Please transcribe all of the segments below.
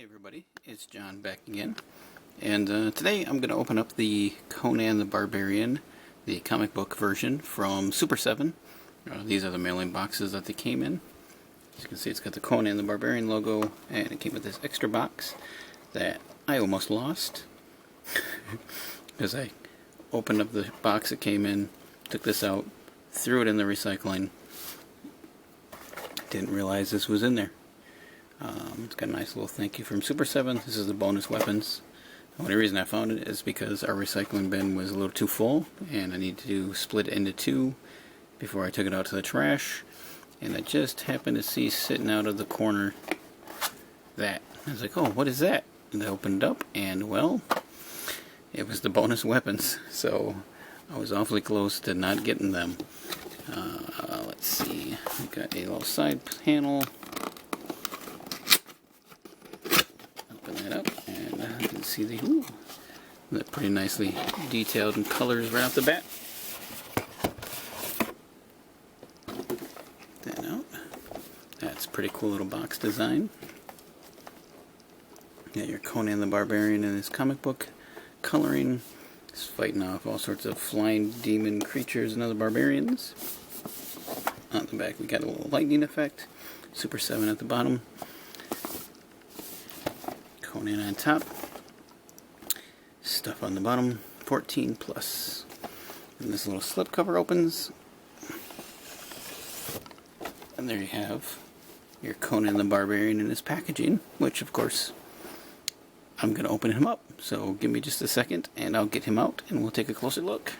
Hey everybody, it's John back again, and today I'm going to open up the Conan the Barbarian, the comic book version from Super7. These are the mailing boxes that they came in. As you can see, it's got the Conan the Barbarian logo, and it came with this extra box that I almost lost because I opened up the box it came in, took this out, threw it in the recycling, didn't realize this was in there. It's got a nice little thank you from Super7. This is the bonus weapons. The only reason I found it is because our recycling bin was a little too full, and I needed to split it into two before I took it out to the trash. And I just happened to see sitting out of the corner that. I was like, oh, what is that? And I opened it up, and well, it was the bonus weapons. So I was awfully close to not getting them. Let's see. We got a little side panel. Up, and you can see they're pretty nicely detailed in colors right off the bat. That out. That's a pretty cool little box design. Got your Conan the Barbarian in his comic book coloring. He's fighting off all sorts of flying demon creatures and other barbarians. On the back we got a little lightning effect. Super7 at the bottom. Conan on top, stuff on the bottom, 14 plus. And this little slip cover opens, and there you have your Conan the Barbarian in his packaging, which of course I'm going to open him up. So give me just a second and I'll get him out and we'll take a closer look.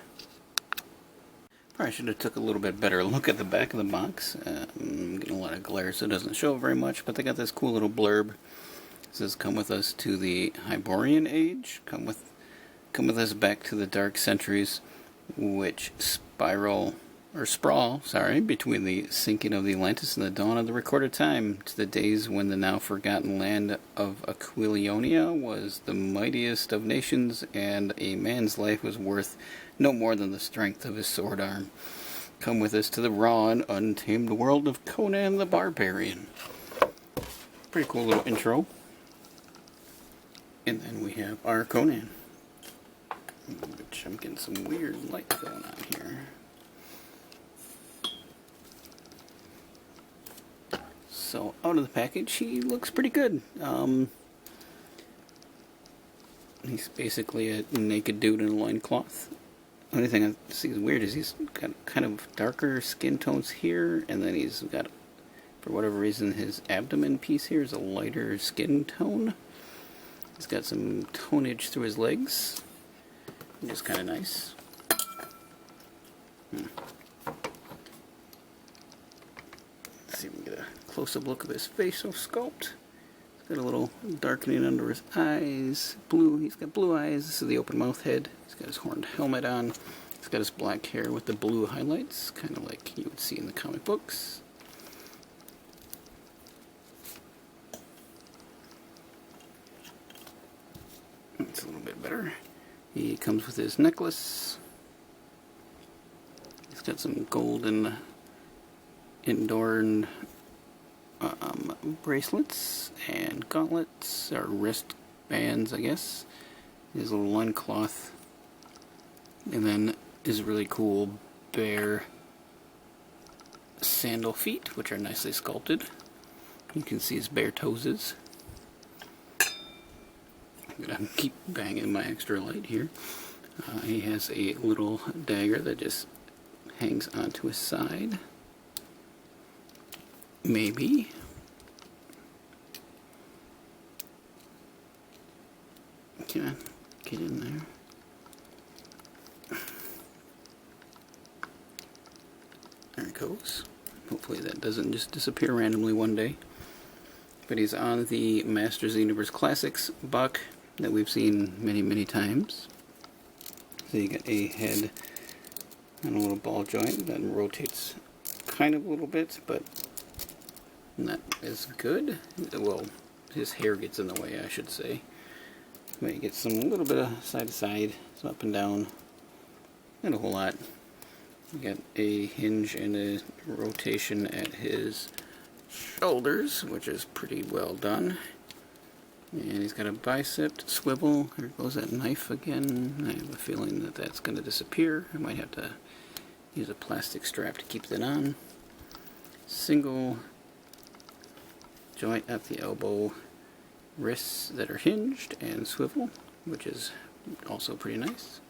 Probably should have took a little bit better look at the back of the box. I'm getting a lot of glare so it doesn't show very much, but they got this cool little blurb. It says, come with us to the Hyborian Age, come with us back to the dark centuries which sprawl between the sinking of the Atlantis and the dawn of the recorded time, to the days when the now forgotten land of Aquilionia was the mightiest of nations, and a man's life was worth no more than the strength of his sword arm. Come with us to the raw and untamed world of Conan the Barbarian. Pretty cool little intro. And then we have our Conan, which I'm getting some weird light going on here. So out of the package, he looks pretty good. He's basically a naked dude in a loincloth. The only thing I see is weird is he's got kind of darker skin tones here, and then he's got, for whatever reason, his abdomen piece here is a lighter skin tone. He's got some tonage through his legs, which is kind of nice. Let's see if we can get a close-up look of his facial sculpt. He's got a little darkening under his eyes. Blue. He's got blue eyes. This is the open mouth head. He's got his horned helmet on. He's got his black hair with the blue highlights, kind of like you would see in the comic books. It's a little bit better. He comes with his necklace. He's got some golden adorned bracelets and gauntlets, or wristbands, I guess. His little loincloth. And then his really cool bare sandal feet, which are nicely sculpted. You can see his bare toeses. I'm going to keep banging my extra light here. He has a little dagger that just hangs onto his side. Maybe. Come on, get in there. There it goes. Hopefully that doesn't just disappear randomly one day. But he's on the Masters of the Universe Classics buck that we've seen many, many times. So you get a head and a little ball joint that rotates kind of a little bit, but not as good. Well, his hair gets in the way, I should say. But you get some little bit of side to side, some up and down, not a whole lot. You got a hinge and a rotation at his shoulders, which is pretty well done. And he's got a bicep swivel. There goes that knife again. I have a feeling that that's going to disappear. I might have to use a plastic strap to keep that on. Single joint at the elbow, wrists that are hinged and swivel, which is also pretty nice.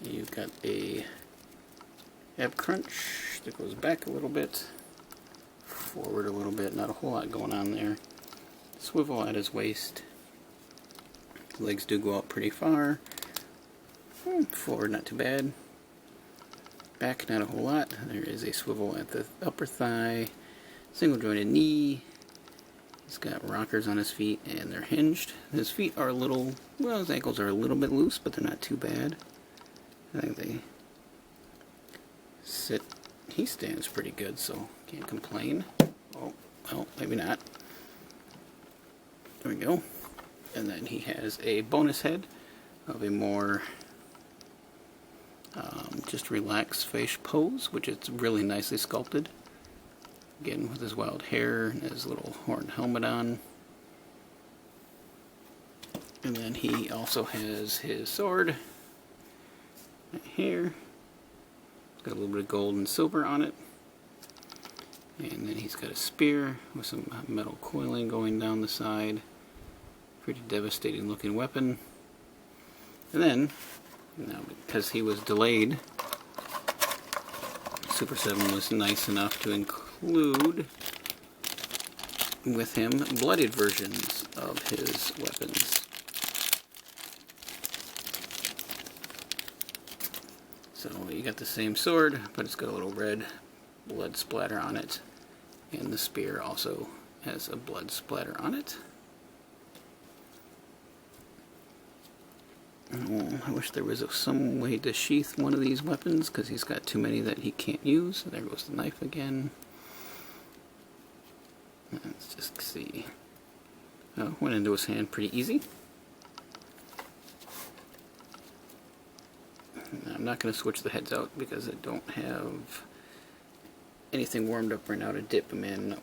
You've got a ab crunch that goes back a little bit, forward a little bit, not a whole lot going on there. Swivel at his waist. Legs do go out pretty far. Forward not too bad. Back not a whole lot. There is a swivel at the upper thigh. Single jointed knee. He's got rockers on his feet and they're hinged. His feet are a little, well, his ankles are a little bit loose, but they're not too bad. I think they sit. He stands pretty good, so can't complain. Oh, well, maybe not. There we go. And then he has a bonus head of a more just relaxed face pose, which is really nicely sculpted. Again, with his wild hair and his little horn helmet on. And then he also has his sword right here. It's got a little bit of gold and silver on it. And then he's got a spear with some metal coiling going down the side. Pretty devastating looking weapon. And then, now because he was delayed, Super7 was nice enough to include with him bloodied versions of his weapons. So you got the same sword, but it's got a little red blood splatter on it. And the spear also has a blood splatter on it. Oh, I wish there was some way to sheath one of these weapons, because he's got too many that he can't use. There goes the knife again. Let's just see. Oh, went into his hand pretty easy. I'm not going to switch the heads out because I don't have anything warmed up right now to dip them in,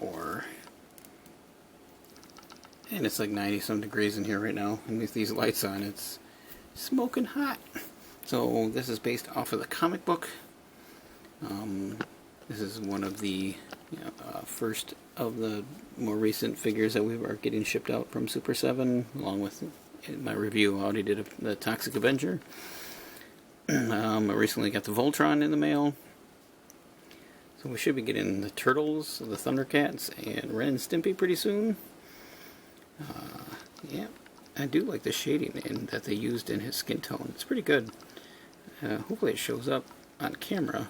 and it's like 90-some degrees in here right now, and with these lights on, it's smoking hot. So this is based off of the comic book. This is one of the first of the more recent figures that we are getting shipped out from Super7, along with my review. I already did the Toxic Avenger. I recently got the Voltron in the mail. So we should be getting the Turtles, the Thundercats, and Ren and Stimpy pretty soon. Yeah, I do like the shading that they used in his skin tone. It's pretty good. Hopefully it shows up on camera.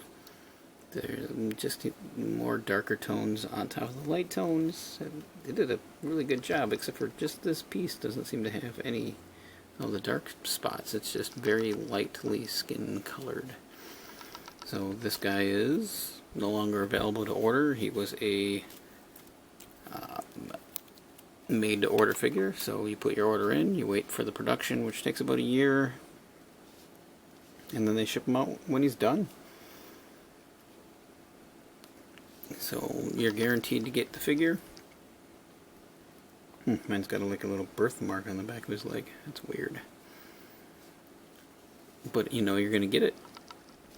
There's just more darker tones on top of the light tones. They did a really good job, except for just this piece doesn't seem to have any of the dark spots. It's just very lightly skin colored. So this guy is no longer available to order. He was a made to order figure, so you put your order in, you wait for the production, which takes about a year, and then they ship him out when he's done. So you're guaranteed to get the figure. Mine's got like a little birthmark on the back of his leg. That's weird. But you know you're going to get it,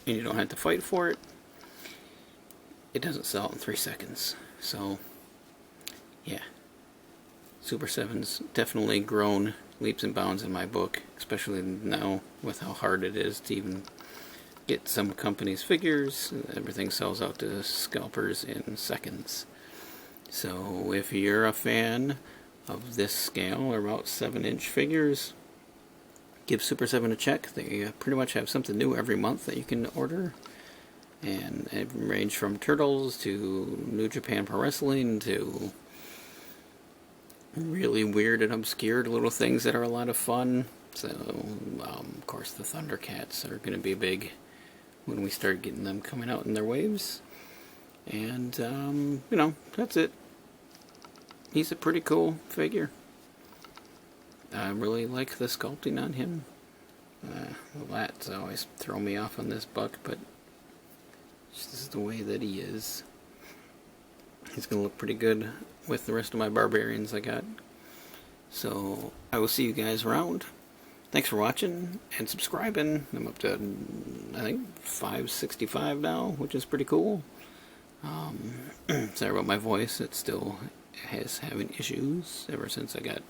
and you don't have to fight for it. It doesn't sell out in 3 seconds. So, yeah. Super7's definitely grown leaps and bounds in my book, especially now with how hard it is to even get some companies' figures. Everything sells out to scalpers in seconds. So if you're a fan of this scale, or about 7-inch figures, give Super7 a check. They pretty much have something new every month that you can order. And it ranges from Turtles to New Japan Pro Wrestling to really weird and obscure little things that are a lot of fun. So, of course, the Thundercats are going to be big when we start getting them coming out in their waves. And, you know, that's it. He's a pretty cool figure. I really like the sculpting on him. The lats always throw me off on this buck, but this is the way that he is. He's going to look pretty good with the rest of my barbarians I got. So I will see you guys around. Thanks for watching and subscribing. I'm up to, I think, 565 now, which is pretty cool. Sorry about my voice. It still has having issues ever since I got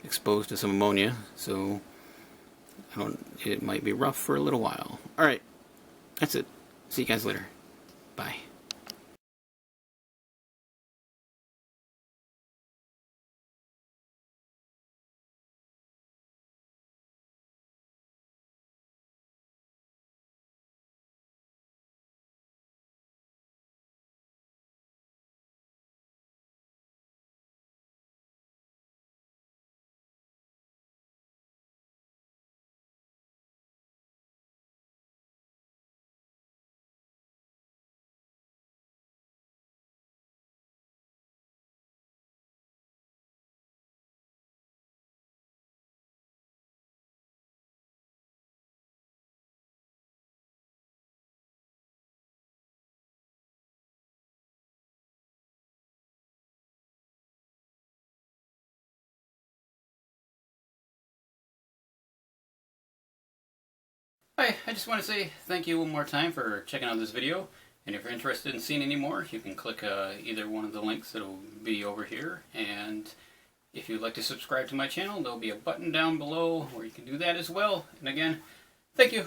exposed to some ammonia. So it might be rough for a little while. Alright, that's it. See you guys later. Bye. Hi, I just want to say thank you one more time for checking out this video. And if you're interested in seeing any more, you can click either one of the links that'll be over here. And if you'd like to subscribe to my channel, there'll be a button down below where you can do that as well. And again, thank you.